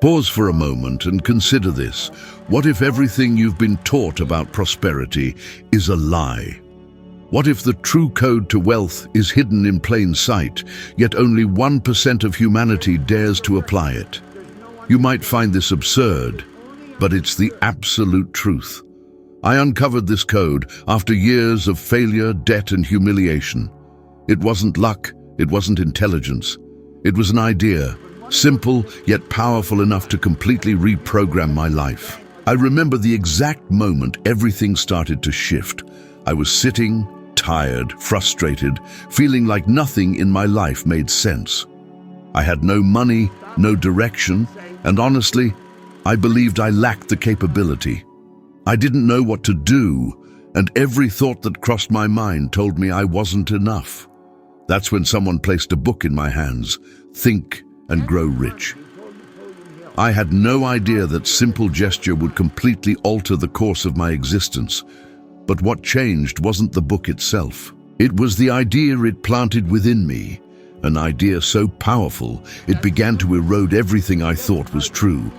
Pause for a moment and consider this. What if everything you've been taught about prosperity is a lie? What if the true code to wealth is hidden in plain sight, yet only 1% of humanity dares to apply it? You might find this absurd, but it's the absolute truth. I uncovered this code after years of failure, debt, and humiliation. It wasn't luck, it wasn't intelligence. It was an idea, simple yet powerful enough to completely reprogram my life. I remember the exact moment everything started to shift. I was sitting, tired, frustrated, feeling like nothing in my life made sense. I had no money, no direction, and honestly, I believed I lacked the capability. I didn't know what to do, and every thought that crossed my mind told me I wasn't enough. That's when someone placed a book in my hands, Think and Grow Rich. I had no idea that simple gesture would completely alter the course of my existence. But what changed wasn't the book itself. It was the idea it planted within me, an idea so powerful it began to erode everything I thought was true.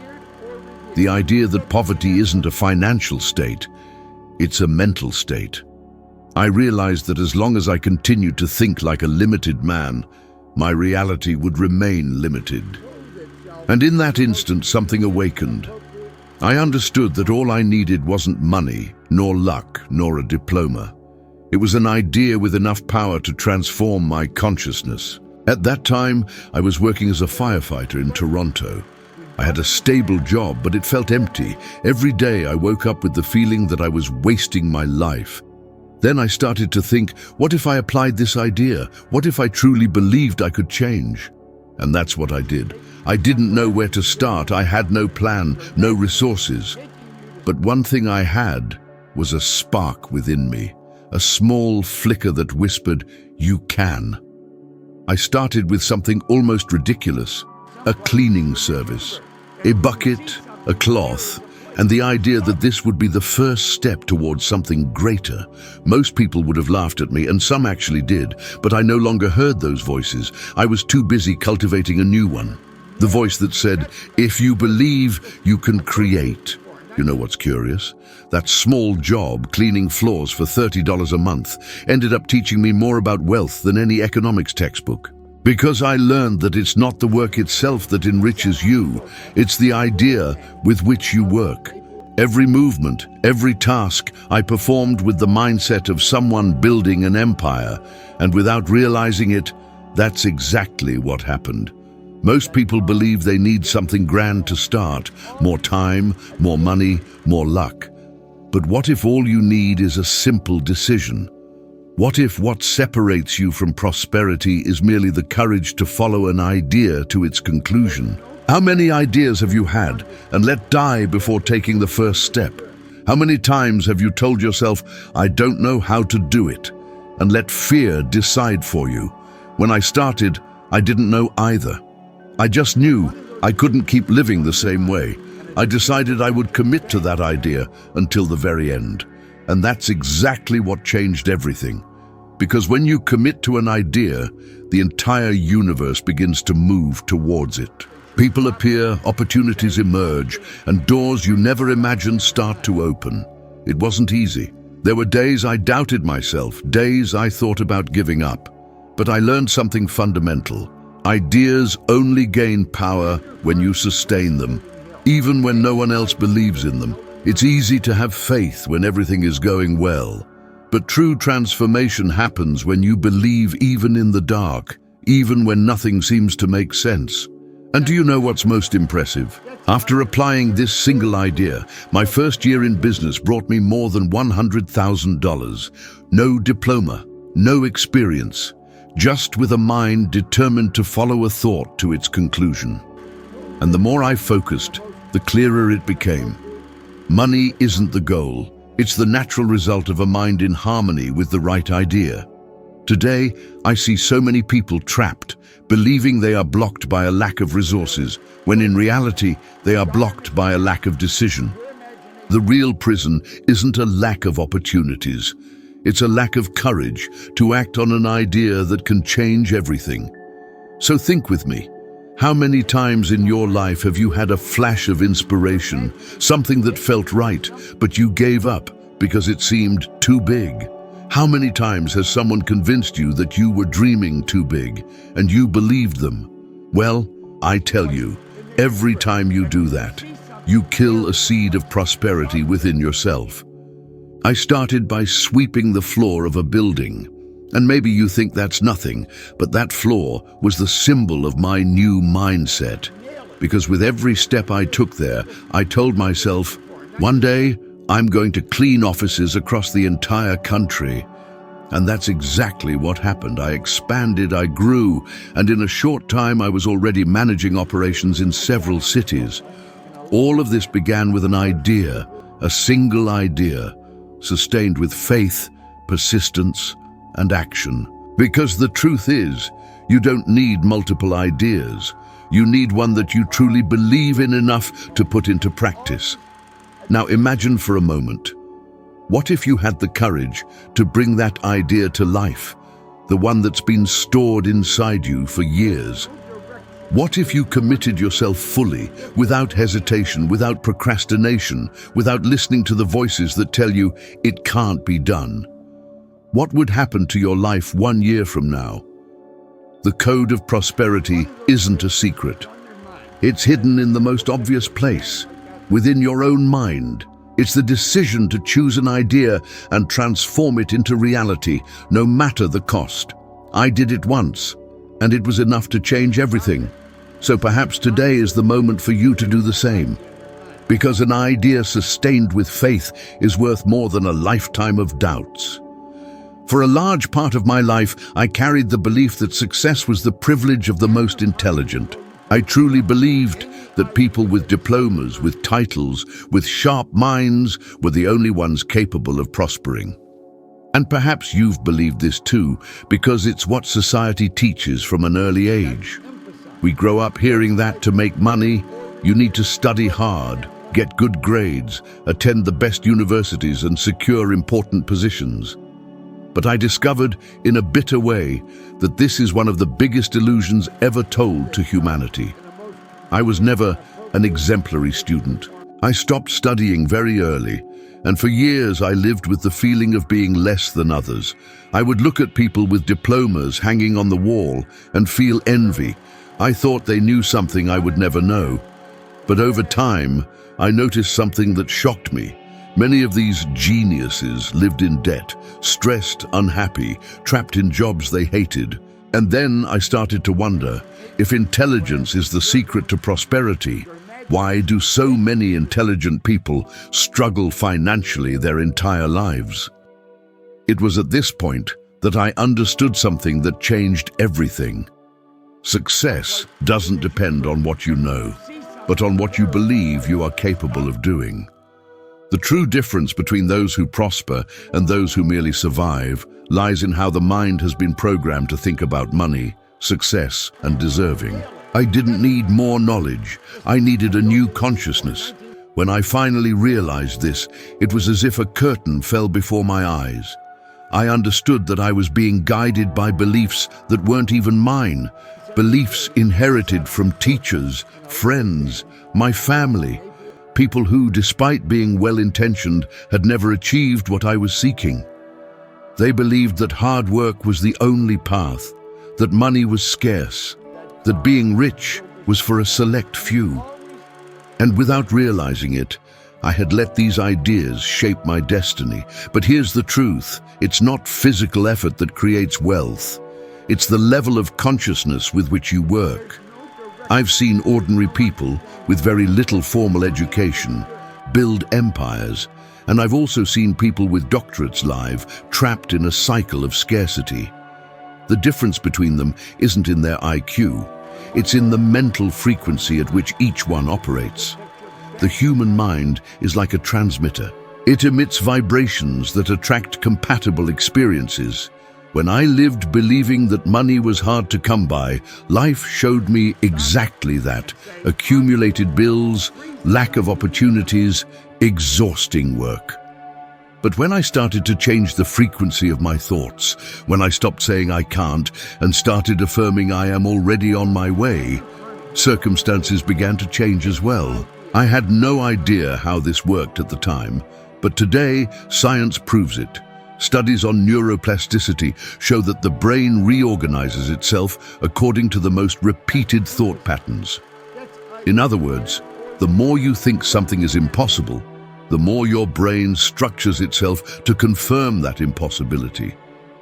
The idea that poverty isn't a financial state, it's a mental state. I realized that as long as I continued to think like a limited man, my reality would remain limited. And in that instant, something awakened. I understood that all I needed wasn't money, nor luck, nor a diploma. It was an idea with enough power to transform my consciousness. At that time, I was working as a firefighter in Toronto. I had a stable job, but it felt empty. Every day I woke up with the feeling that I was wasting my life. Then I started to think, what if I applied this idea? What if I truly believed I could change? And that's what I did. I didn't know where to start. I had no plan, no resources. But one thing I had was a spark within me, a small flicker that whispered, "You can." I started with something almost ridiculous, a cleaning service, a bucket, a cloth, and the idea that this would be the first step towards something greater. Most people would have laughed at me, and some actually did, but I no longer heard those voices. I was too busy cultivating a new one. The voice that said, "If you believe, you can create." You know what's curious? That small job, cleaning floors for $30 a month, ended up teaching me more about wealth than any economics textbook. Because I learned that it's not the work itself that enriches you, it's the idea with which you work. Every movement, every task I performed with the mindset of someone building an empire, and without realizing it, that's exactly what happened. Most people believe they need something grand to start, more time, more money, more luck. But what if all you need is a simple decision? What if what separates you from prosperity is merely the courage to follow an idea to its conclusion? How many ideas have you had and let die before taking the first step? How many times have you told yourself, "I don't know how to do it," and let fear decide for you? When I started, I didn't know either. I just knew I couldn't keep living the same way. I decided I would commit to that idea until the very end. And that's exactly what changed everything. Because when you commit to an idea, the entire universe begins to move towards it. People appear, opportunities emerge, and doors you never imagined start to open. It wasn't easy. There were days I doubted myself, days I thought about giving up. But I learned something fundamental. Ideas only gain power when you sustain them, even when no one else believes in them. It's easy to have faith when everything is going well. But true transformation happens when you believe even in the dark, even when nothing seems to make sense. And do you know what's most impressive? After applying this single idea, my first year in business brought me more than $100,000. No diploma, no experience, just with a mind determined to follow a thought to its conclusion. And the more I focused, the clearer it became. Money isn't the goal. It's the natural result of a mind in harmony with the right idea. Today, I see so many people trapped, believing they are blocked by a lack of resources, when in reality, they are blocked by a lack of decision. The real prison isn't a lack of opportunities. It's a lack of courage to act on an idea that can change everything. So think with me. How many times in your life have you had a flash of inspiration, something that felt right, but you gave up because it seemed too big? How many times has someone convinced you that you were dreaming too big and you believed them? Well, I tell you, every time you do that, you kill a seed of prosperity within yourself. I started by sweeping the floor of a building. And maybe you think that's nothing, but that floor was the symbol of my new mindset. Because with every step I took there, I told myself, one day I'm going to clean offices across the entire country. And that's exactly what happened. I expanded, I grew, and in a short time I was already managing operations in several cities. All of this began with an idea, a single idea, sustained with faith, persistence, and action. Because the truth is, you don't need multiple ideas. You need one that you truly believe in enough to put into practice. Now imagine for a moment, what if you had the courage to bring that idea to life, the one that's been stored inside you for years? What if you committed yourself fully, without hesitation, without procrastination, without listening to the voices that tell you it can't be done? What would happen to your life 1 year from now? The code of prosperity isn't a secret. It's hidden in the most obvious place, within your own mind. It's the decision to choose an idea and transform it into reality, no matter the cost. I did it once, and it was enough to change everything. So perhaps today is the moment for you to do the same. Because an idea sustained with faith is worth more than a lifetime of doubts. For a large part of my life, I carried the belief that success was the privilege of the most intelligent. I truly believed that people with diplomas, with titles, with sharp minds were the only ones capable of prospering. And perhaps you've believed this too, because it's what society teaches from an early age. We grow up hearing that to make money, you need to study hard, get good grades, attend the best universities, and secure important positions. But I discovered, in a bitter way, that this is one of the biggest illusions ever told to humanity. I was never an exemplary student. I stopped studying very early, and for years I lived with the feeling of being less than others. I would look at people with diplomas hanging on the wall and feel envy. I thought they knew something I would never know. But over time, I noticed something that shocked me. Many of these geniuses lived in debt, stressed, unhappy, trapped in jobs they hated. And then I started to wonder, if intelligence is the secret to prosperity, why do so many intelligent people struggle financially their entire lives? It was at this point that I understood something that changed everything. Success doesn't depend on what you know, but on what you believe you are capable of doing. The true difference between those who prosper and those who merely survive lies in how the mind has been programmed to think about money, success, and deserving. I didn't need more knowledge. I needed a new consciousness. When I finally realized this, it was as if a curtain fell before my eyes. I understood that I was being guided by beliefs that weren't even mine, beliefs inherited from teachers, friends, my family, people who, despite being well-intentioned, had never achieved what I was seeking. They believed that hard work was the only path, that money was scarce, that being rich was for a select few. And without realizing it, I had let these ideas shape my destiny. But here's the truth, it's not physical effort that creates wealth. It's the level of consciousness with which you work. I've seen ordinary people with very little formal education build empires, and I've also seen people with doctorates live, trapped in a cycle of scarcity. The difference between them isn't in their IQ, it's in the mental frequency at which each one operates. The human mind is like a transmitter. It emits vibrations that attract compatible experiences. When I lived believing that money was hard to come by, life showed me exactly that. Accumulated bills, lack of opportunities, exhausting work. But when I started to change the frequency of my thoughts, when I stopped saying I can't and started affirming I am already on my way, circumstances began to change as well. I had no idea how this worked at the time, but today science proves it. Studies on neuroplasticity show that the brain reorganizes itself according to the most repeated thought patterns. In other words, the more you think something is impossible, the more your brain structures itself to confirm that impossibility.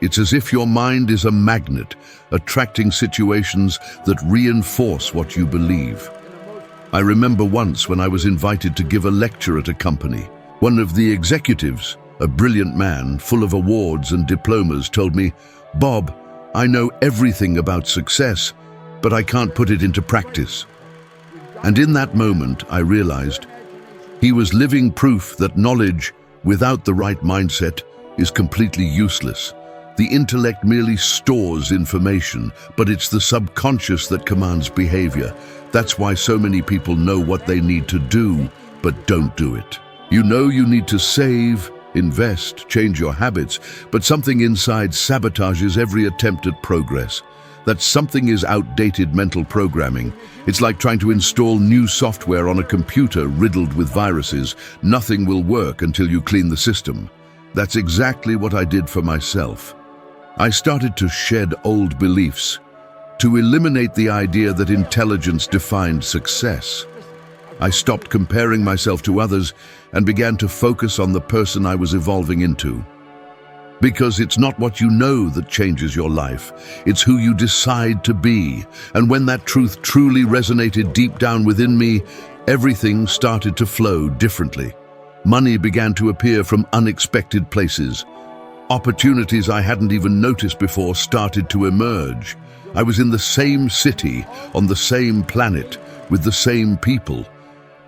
It's as if your mind is a magnet, attracting situations that reinforce what you believe. I remember once when I was invited to give a lecture at a company. One of the executives, a brilliant man full of awards and diplomas, told me, "Bob, I know everything about success, but I can't put it into practice." And in that moment, I realized he was living proof that knowledge without the right mindset is completely useless. The intellect merely stores information, but it's the subconscious that commands behavior. That's why so many people know what they need to do, but don't do it. You know you need to save, invest, change your habits, but something inside sabotages every attempt at progress. That something is outdated mental programming. It's like trying to install new software on a computer riddled with viruses. Nothing will work until you clean the system. That's exactly what I did for myself. I started to shed old beliefs, to eliminate the idea that intelligence defined success. I stopped comparing myself to others and began to focus on the person I was evolving into. Because it's not what you know that changes your life, it's who you decide to be. And when that truth truly resonated deep down within me, everything started to flow differently. Money began to appear from unexpected places. Opportunities I hadn't even noticed before started to emerge. I was in the same city, on the same planet, with the same people.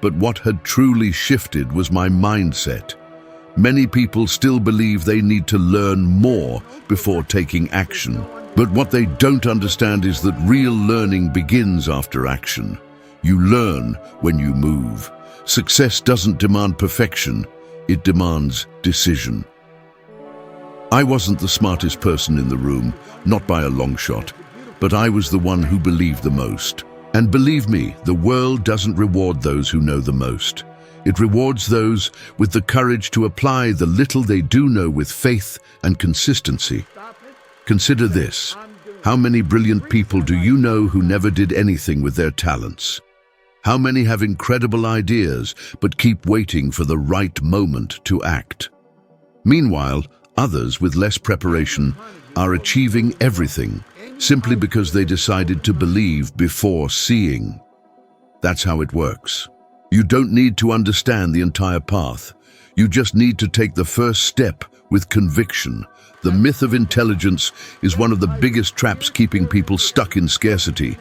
But what had truly shifted was my mindset. Many people still believe they need to learn more before taking action. But what they don't understand is that real learning begins after action. You learn when you move. Success doesn't demand perfection, it demands decision. I wasn't the smartest person in the room, not by a long shot, but I was the one who believed the most. And believe me, the world doesn't reward those who know the most. It rewards those with the courage to apply the little they do know with faith and consistency. Consider this. How many brilliant people do you know who never did anything with their talents? How many have incredible ideas but keep waiting for the right moment to act? Meanwhile, others with less preparation are achieving everything simply because they decided to believe before seeing. That's how it works. You don't need to understand the entire path. You just need to take the first step with conviction. The myth of intelligence is one of the biggest traps keeping people stuck in scarcity,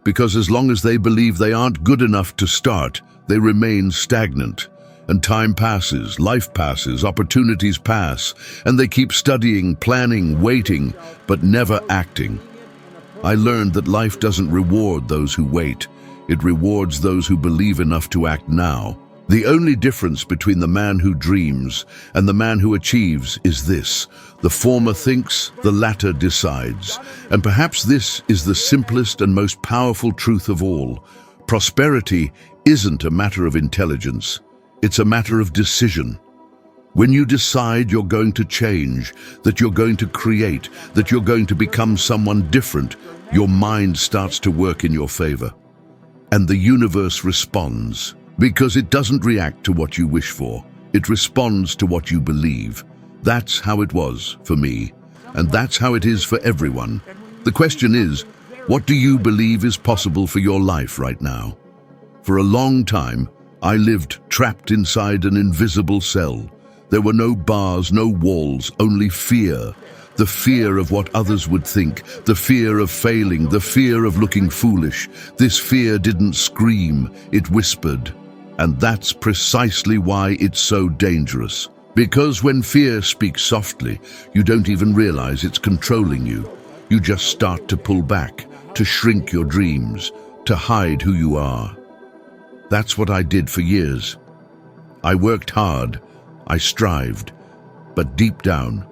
because as long as they believe they aren't good enough to start, they remain stagnant. And time passes, life passes, opportunities pass, and they keep studying, planning, waiting, but never acting. I learned that life doesn't reward those who wait. It rewards those who believe enough to act now. The only difference between the man who dreams and the man who achieves is this: the former thinks, the latter decides. And perhaps this is the simplest and most powerful truth of all. Prosperity isn't a matter of intelligence. It's a matter of decision. When you decide you're going to change, that you're going to create, that you're going to become someone different, your mind starts to work in your favor. And the universe responds, because it doesn't react to what you wish for. It responds to what you believe. That's how it was for me, and that's how it is for everyone. The question is, what do you believe is possible for your life right now? For a long time, I lived trapped inside an invisible cell. There were no bars, no walls, only fear. The fear of what others would think, the fear of failing, the fear of looking foolish. This fear didn't scream, it whispered. And that's precisely why it's so dangerous. Because when fear speaks softly, you don't even realize it's controlling you. You just start to pull back, to shrink your dreams, to hide who you are. That's what I did for years. I worked hard, I strived, but deep down,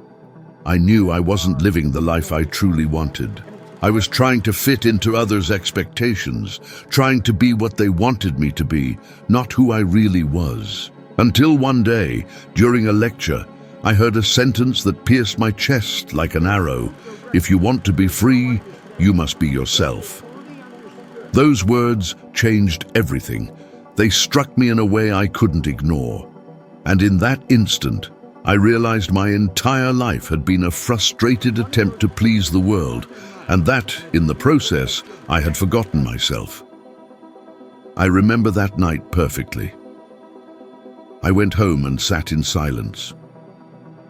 I knew I wasn't living the life I truly wanted. I was trying to fit into others' expectations, trying to be what they wanted me to be, not who I really was. Until one day, during a lecture, I heard a sentence that pierced my chest like an arrow. If you want to be free, you must be yourself. Those words changed everything. They struck me in a way I couldn't ignore. And in that instant, I realized my entire life had been a frustrated attempt to please the world, and that, in the process, I had forgotten myself. I remember that night perfectly. I went home and sat in silence.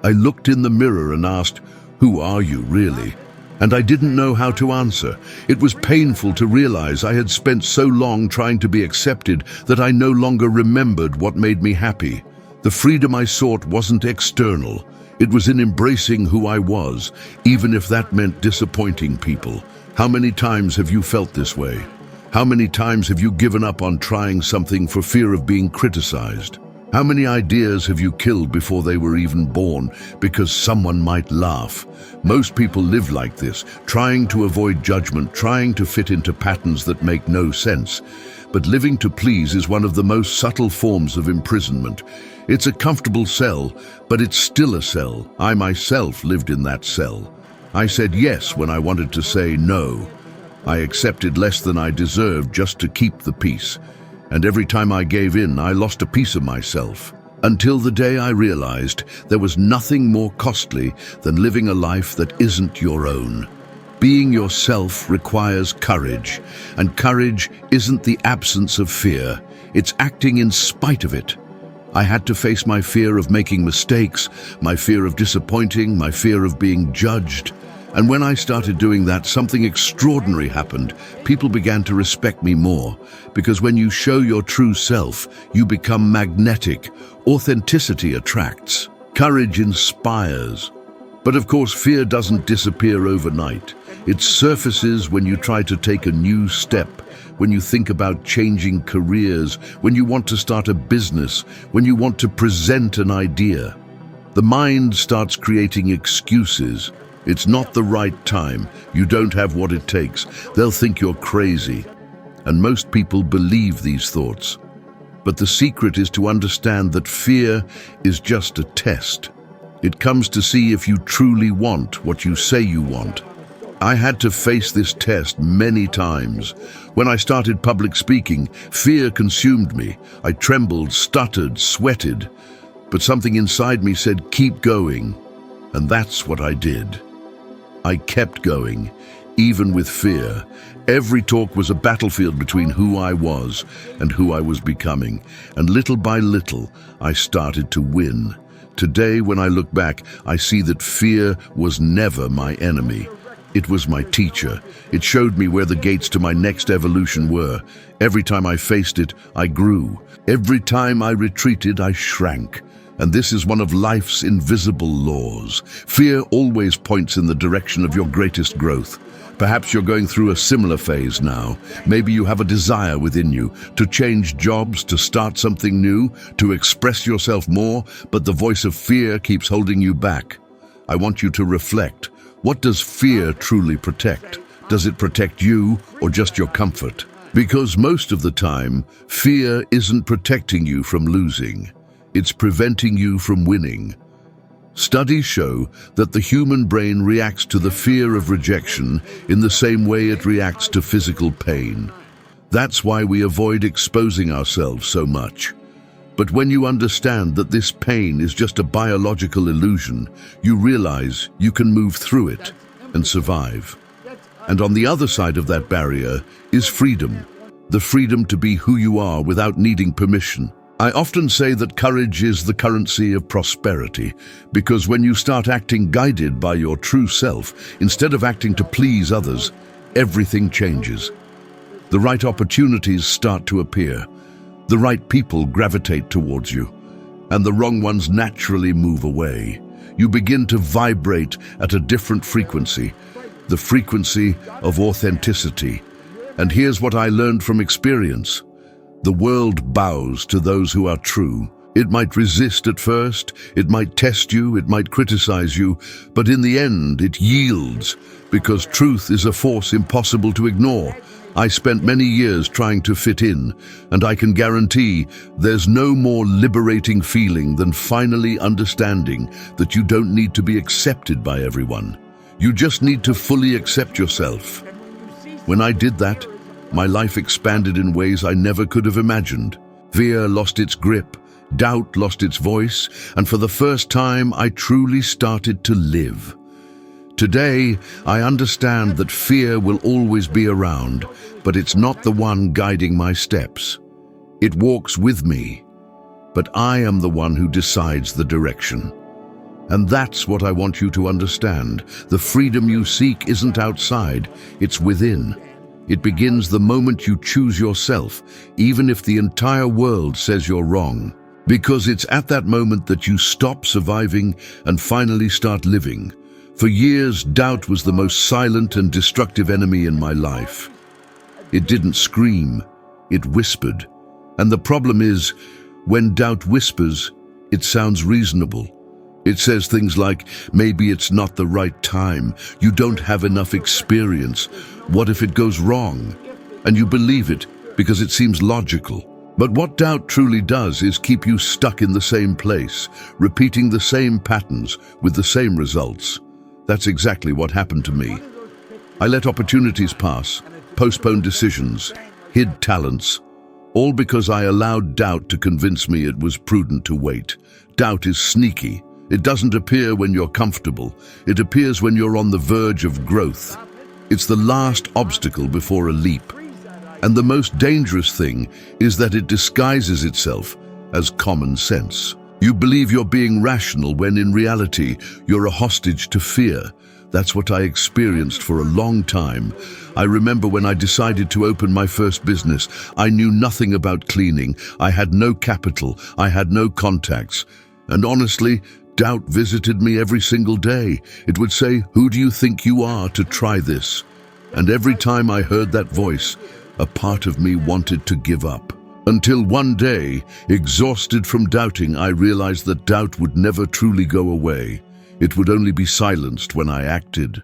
I looked in the mirror and asked, "Who are you, really?" And I didn't know how to answer. It was painful to realize I had spent so long trying to be accepted that I no longer remembered what made me happy. The freedom I sought wasn't external. It was in embracing who I was, even if that meant disappointing people. How many times have you felt this way? How many times have you given up on trying something for fear of being criticized? How many ideas have you killed before they were even born because someone might laugh? Most people live like this, trying to avoid judgment, trying to fit into patterns that make no sense. But living to please is one of the most subtle forms of imprisonment. It's a comfortable cell, but it's still a cell. I myself lived in that cell. I said yes when I wanted to say no. I accepted less than I deserved just to keep the peace. And every time I gave in, I lost a piece of myself. Until the day I realized there was nothing more costly than living a life that isn't your own. Being yourself requires courage, and courage isn't the absence of fear. It's acting in spite of it. I had to face my fear of making mistakes, my fear of disappointing, my fear of being judged. And when I started doing that, something extraordinary happened. People began to respect me more, because when you show your true self, you become magnetic. Authenticity attracts. Courage inspires. But of course, fear doesn't disappear overnight. It surfaces when you try to take a new step, when you think about changing careers, when you want to start a business, when you want to present an idea. The mind starts creating excuses. It's not the right time. You don't have what it takes. They'll think you're crazy. And most people believe these thoughts. But the secret is to understand that fear is just a test. It comes to see if you truly want what you say you want. I had to face this test many times. When I started public speaking, fear consumed me. I trembled, stuttered, sweated. But something inside me said, keep going. And that's what I did. I kept going, even with fear. Every talk was a battlefield between who I was and who I was becoming. And little by little, I started to win. Today, when I look back, I see that fear was never my enemy. It was my teacher. It showed me where the gates to my next evolution were. Every time I faced it, I grew. Every time I retreated, I shrank. And this is one of life's invisible laws. Fear always points in the direction of your greatest growth. Perhaps you're going through a similar phase now. Maybe you have a desire within you to change jobs, to start something new, to express yourself more, but the voice of fear keeps holding you back. I want you to reflect. What does fear truly protect? Does it protect you or just your comfort? Because most of the time, fear isn't protecting you from losing. It's preventing you from winning. Studies show that the human brain reacts to the fear of rejection in the same way it reacts to physical pain. That's why we avoid exposing ourselves so much. But when you understand that this pain is just a biological illusion, you realize you can move through it and survive. And on the other side of that barrier is freedom. The freedom to be who you are without needing permission. I often say that courage is the currency of prosperity, because when you start acting guided by your true self, instead of acting to please others, everything changes. The right opportunities start to appear. The right people gravitate towards you, and the wrong ones naturally move away. You begin to vibrate at a different frequency, the frequency of authenticity. And here's what I learned from experience. The world bows to those who are true, It might resist at first, it might test you, it might criticize you, but in the end it yields, because truth is a force impossible to ignore. I spent many years trying to fit in, and I can guarantee there's no more liberating feeling than finally understanding that you don't need to be accepted by everyone. You just need to fully accept yourself. When I did that, my life expanded in ways I never could have imagined. Fear lost its grip, doubt lost its voice, and for the first time I truly started to live. Today, I understand that fear will always be around, but it's not the one guiding my steps. It walks with me, but I am the one who decides the direction. And that's what I want you to understand. The freedom you seek isn't outside, it's within. It begins the moment you choose yourself, even if the entire world says you're wrong. Because it's at that moment that you stop surviving and finally start living. For years, doubt was the most silent and destructive enemy in my life. It didn't scream, it whispered. And the problem is, when doubt whispers, it sounds reasonable. It says things like, maybe it's not the right time, you don't have enough experience, what if it goes wrong? And you believe it because it seems logical. But what doubt truly does is keep you stuck in the same place, repeating the same patterns with the same results. That's exactly what happened to me. I let opportunities pass, postponed decisions, hid talents, all because I allowed doubt to convince me it was prudent to wait. Doubt is sneaky. It doesn't appear when you're comfortable. It appears when you're on the verge of growth. It's the last obstacle before a leap. And the most dangerous thing is that it disguises itself as common sense. You believe you're being rational when in reality you're a hostage to fear. That's what I experienced for a long time. I remember when I decided to open my first business, I knew nothing about cleaning. I had no capital. I had no contacts. And honestly, doubt visited me every single day. It would say, "Who do you think you are to try this?" And every time I heard that voice, a part of me wanted to give up. Until one day, exhausted from doubting, I realized that doubt would never truly go away. It would only be silenced when I acted.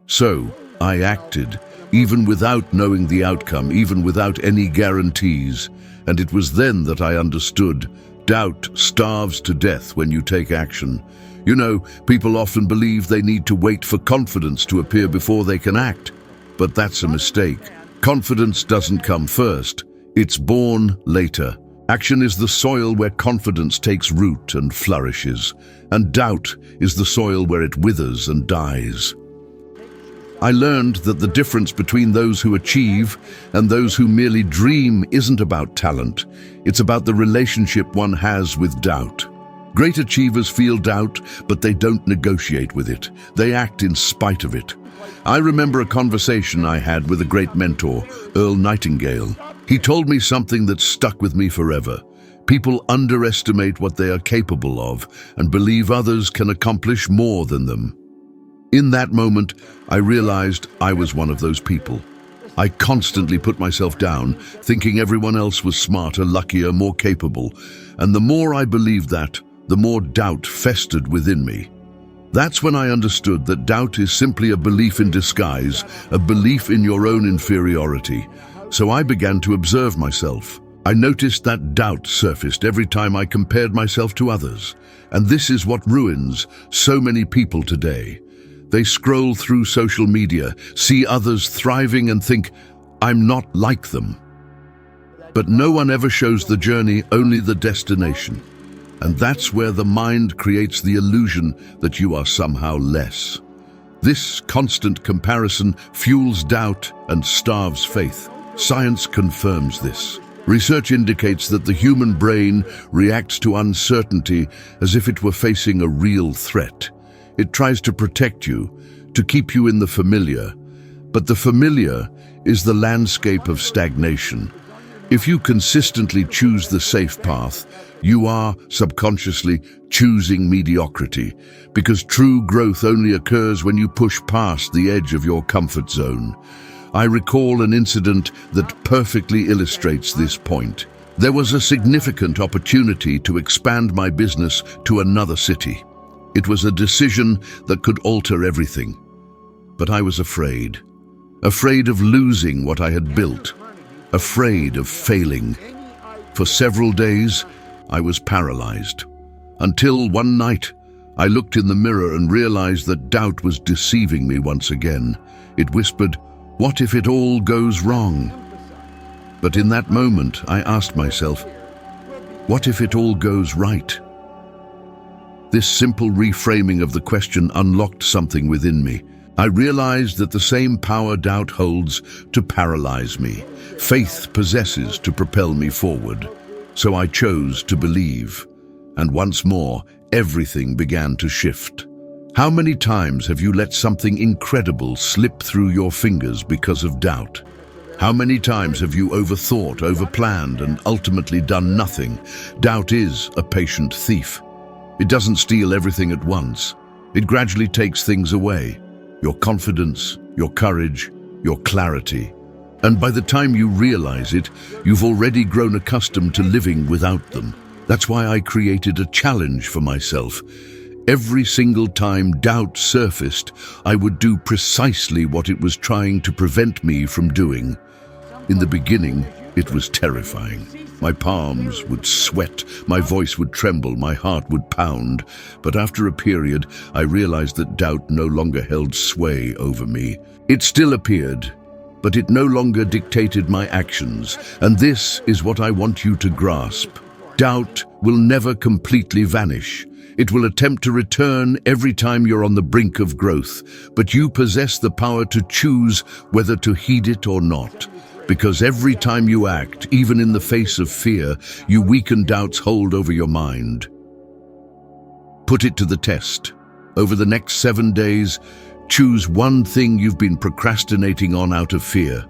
So, I acted, even without knowing the outcome, even without any guarantees. And it was then that I understood, doubt starves to death when you take action. You know, people often believe they need to wait for confidence to appear before they can act. But that's a mistake. Confidence doesn't come first. It's born later. Action is the soil where confidence takes root and flourishes, and doubt is the soil where it withers and dies. I learned that the difference between those who achieve and those who merely dream isn't about talent. It's about the relationship one has with doubt. Great achievers feel doubt, but they don't negotiate with it. They act in spite of it. I remember a conversation I had with a great mentor, Earl Nightingale. He told me something that stuck with me forever. People underestimate what they are capable of and believe others can accomplish more than them. In that moment, I realized I was one of those people. I constantly put myself down, thinking everyone else was smarter, luckier, more capable. And the more I believed that, the more doubt festered within me. That's when I understood that doubt is simply a belief in disguise, a belief in your own inferiority. So I began to observe myself. I noticed that doubt surfaced every time I compared myself to others. And this is what ruins so many people today. They scroll through social media, see others thriving and think, I'm not like them. But no one ever shows the journey, only the destination. And that's where the mind creates the illusion that you are somehow less. This constant comparison fuels doubt and starves faith. Science confirms this. Research indicates that the human brain reacts to uncertainty as if it were facing a real threat. It tries to protect you, to keep you in the familiar. But the familiar is the landscape of stagnation. If you consistently choose the safe path, you are subconsciously choosing mediocrity, because true growth only occurs when you push past the edge of your comfort zone. I recall an incident that perfectly illustrates this point. There was a significant opportunity to expand my business to another city. It was a decision that could alter everything. But I was afraid of losing what I had built, afraid of failing. For several days, I was paralyzed. Until one night, I looked in the mirror and realized that doubt was deceiving me once again. It whispered, "What if it all goes wrong?" But in that moment, I asked myself, what if it all goes right? This simple reframing of the question unlocked something within me. I realized that the same power doubt holds to paralyze me, faith possesses to propel me forward. So I chose to believe. And once more, everything began to shift. How many times have you let something incredible slip through your fingers because of doubt? How many times have you overthought, overplanned, and ultimately done nothing? Doubt is a patient thief. It doesn't steal everything at once. It gradually takes things away. Your confidence, your courage, your clarity. And by the time you realize it, you've already grown accustomed to living without them. That's why I created a challenge for myself. Every single time doubt surfaced, I would do precisely what it was trying to prevent me from doing. In the beginning, it was terrifying. My palms would sweat, my voice would tremble, my heart would pound. But after a period, I realized that doubt no longer held sway over me. It still appeared, but it no longer dictated my actions. And this is what I want you to grasp. Doubt will never completely vanish. It will attempt to return every time you're on the brink of growth, but you possess the power to choose whether to heed it or not. Because every time you act, even in the face of fear, you weaken doubt's hold over your mind. Put it to the test. Over the next 7 days, choose one thing you've been procrastinating on out of fear.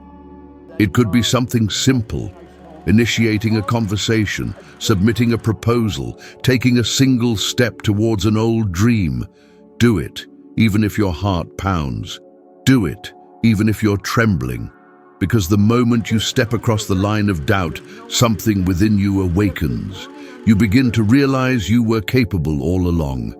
It could be something simple. Initiating a conversation, submitting a proposal, taking a single step towards an old dream. Do it, even if your heart pounds. Do it, even if you're trembling. Because the moment you step across the line of doubt, something within you awakens. You begin to realize you were capable all along.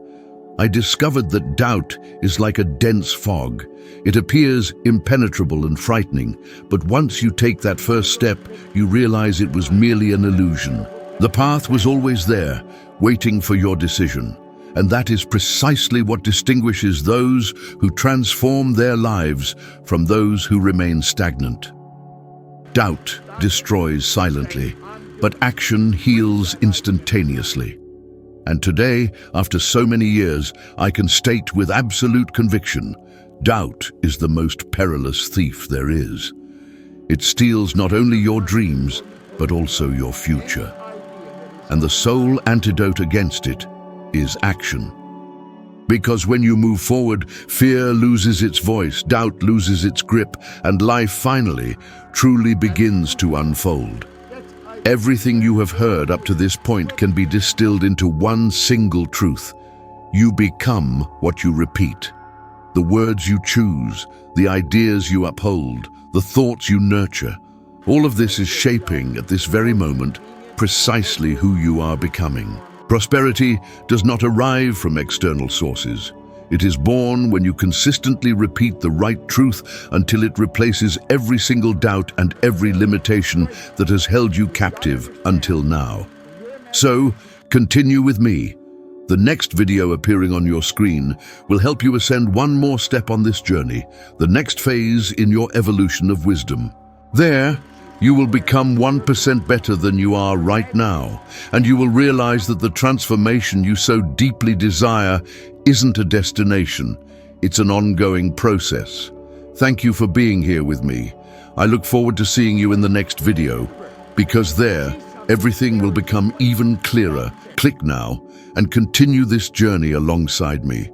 I discovered that doubt is like a dense fog. It appears impenetrable and frightening, but once you take that first step, you realize it was merely an illusion. The path was always there, waiting for your decision. And that is precisely what distinguishes those who transform their lives from those who remain stagnant. Doubt destroys silently, but action heals instantaneously. And today, after so many years, I can state with absolute conviction, doubt is the most perilous thief there is. It steals not only your dreams, but also your future. And the sole antidote against it is action. Because when you move forward, fear loses its voice, doubt loses its grip, and life finally, truly begins to unfold. Everything you have heard up to this point can be distilled into one single truth. You become what you repeat. The words you choose, the ideas you uphold, the thoughts you nurture. All of this is shaping, at this very moment, precisely who you are becoming. Prosperity does not arrive from external sources. It is born when you consistently repeat the right truth until it replaces every single doubt and every limitation that has held you captive until now. So, continue with me. The next video appearing on your screen will help you ascend one more step on this journey, the next phase in your evolution of wisdom. There, you will become 1% better than you are right now, and you will realize that the transformation you so deeply desire isn't a destination, it's an ongoing process. Thank you for being here with me. I look forward to seeing you in the next video, because there, everything will become even clearer. Click now and continue this journey alongside me.